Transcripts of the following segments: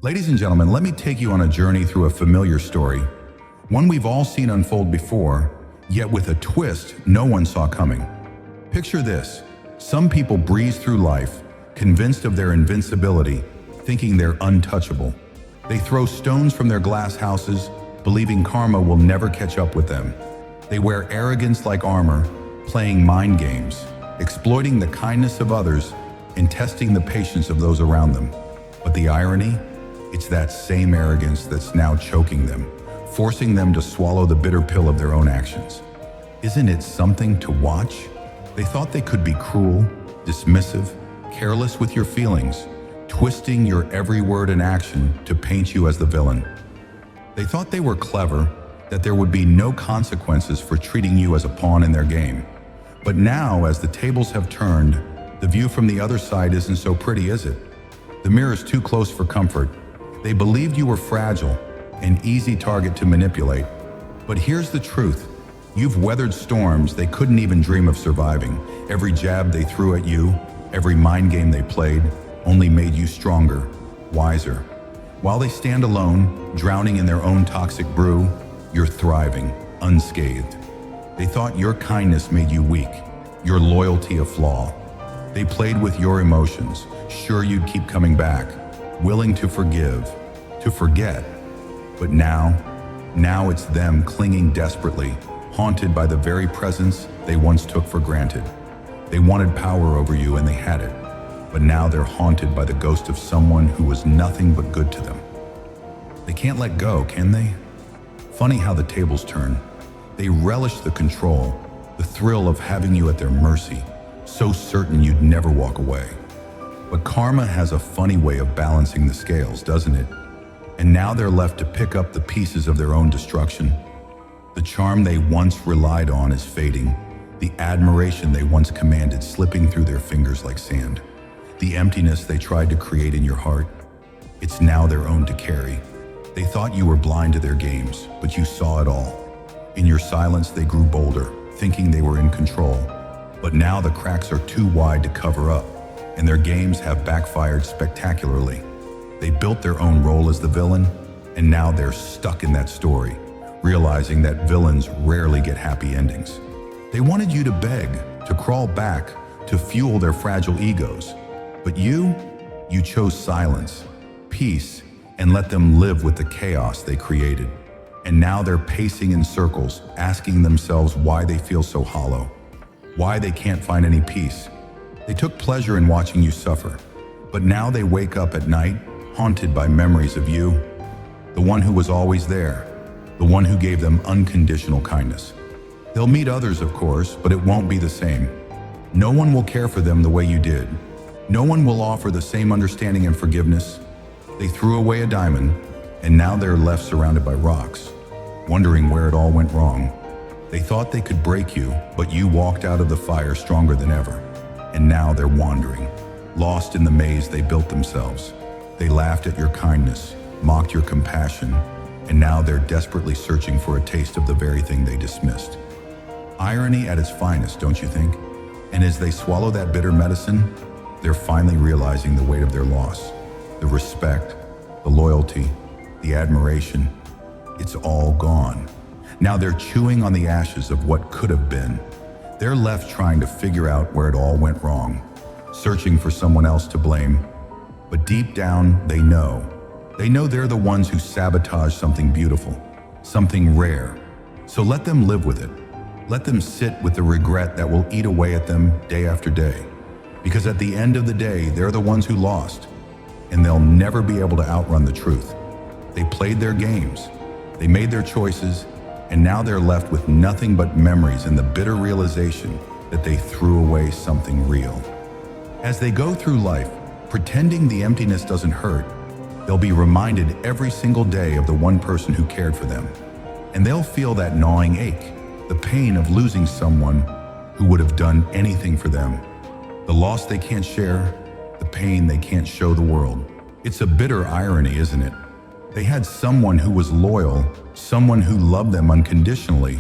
Ladies and gentlemen, let me take you on a journey through a familiar story, one we've all seen unfold before, yet with a twist no one saw coming. Picture this: some people breeze through life, convinced of their invincibility, thinking they're untouchable. They throw stones from their glass houses, believing karma will never catch up with them. They wear arrogance like armor, playing mind games, exploiting the kindness of others, and testing the patience of those around them. But the irony? It's that same arrogance that's now choking them, forcing them to swallow the bitter pill of their own actions. Isn't it something to watch? They thought they could be cruel, dismissive, careless with your feelings, twisting your every word and action to paint you as the villain. They thought they were clever, that there would be no consequences for treating you as a pawn in their game. But now, as the tables have turned, the view from the other side isn't so pretty, is it? The mirror's too close for comfort. They believed you were fragile, an easy target to manipulate. But here's the truth. You've weathered storms they couldn't even dream of surviving. Every jab they threw at you, every mind game they played, only made you stronger, wiser. While they stand alone, drowning in their own toxic brew, you're thriving, unscathed. They thought your kindness made you weak, your loyalty a flaw. They played with your emotions, sure you'd keep coming back, willing to forgive, to forget. But now it's them clinging desperately, haunted by the very presence they once took for granted. They wanted power over you and they had it, but now they're haunted by the ghost of someone who was nothing but good to them. They can't let go, can they? Funny how the tables turn. They relish the control, the thrill of having you at their mercy, so certain you'd never walk away. But karma has a funny way of balancing the scales, doesn't it? And now they're left to pick up the pieces of their own destruction. The charm they once relied on is fading, the admiration they once commanded slipping through their fingers like sand. The emptiness they tried to create in your heart, it's now their own to carry. They thought you were blind to their games, but you saw it all. In your silence, they grew bolder, thinking they were in control. But now the cracks are too wide to cover up, and their games have backfired spectacularly. They built their own role as the villain, and now they're stuck in that story, realizing that villains rarely get happy endings. They wanted you to beg, to crawl back, to fuel their fragile egos. But you chose silence, peace, and let them live with the chaos they created. And now they're pacing in circles, asking themselves why they feel so hollow, why they can't find any peace. They took pleasure in watching you suffer, but now they wake up at night, haunted by memories of you, the one who was always there, the one who gave them unconditional kindness. They'll meet others, of course, but it won't be the same. No one will care for them the way you did. No one will offer the same understanding and forgiveness. They threw away a diamond, and now they're left surrounded by rocks, wondering where it all went wrong. They thought they could break you, but you walked out of the fire stronger than ever. And now they're wandering, lost in the maze they built themselves. They laughed at your kindness, mocked your compassion, and now they're desperately searching for a taste of the very thing they dismissed. Irony at its finest, don't you think? And as they swallow that bitter medicine, they're finally realizing the weight of their loss. The respect, the loyalty, the admiration, it's all gone. Now they're chewing on the ashes of what could have been. They're left trying to figure out where it all went wrong, searching for someone else to blame. But deep down, they know. They know they're the ones who sabotaged something beautiful, something rare. So let them live with it. Let them sit with the regret that will eat away at them day after day. Because at the end of the day, they're the ones who lost, and they'll never be able to outrun the truth. They played their games, they made their choices, and now they're left with nothing but memories and the bitter realization that they threw away something real. As they go through life, pretending the emptiness doesn't hurt, they'll be reminded every single day of the one person who cared for them. And they'll feel that gnawing ache, the pain of losing someone who would have done anything for them. The loss they can't share, the pain they can't show the world. It's a bitter irony, isn't it? They had someone who was loyal, someone who loved them unconditionally,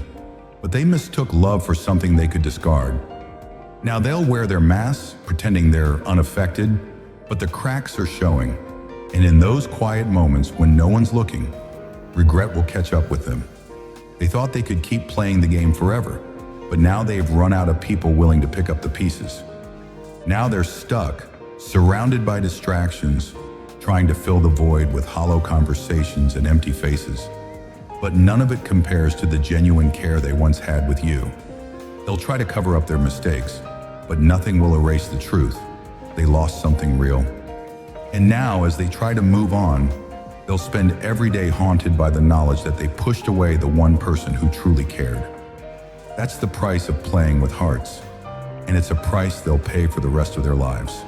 but they mistook love for something they could discard. Now they'll wear their masks, pretending they're unaffected, but the cracks are showing. And in those quiet moments when no one's looking, regret will catch up with them. They thought they could keep playing the game forever, but now they've run out of people willing to pick up the pieces. Now they're stuck, surrounded by distractions, trying to fill the void with hollow conversations and empty faces. But none of it compares to the genuine care they once had with you. They'll try to cover up their mistakes, but nothing will erase the truth. They lost something real. And now, as they try to move on, they'll spend every day haunted by the knowledge that they pushed away the one person who truly cared. That's the price of playing with hearts, and it's a price they'll pay for the rest of their lives.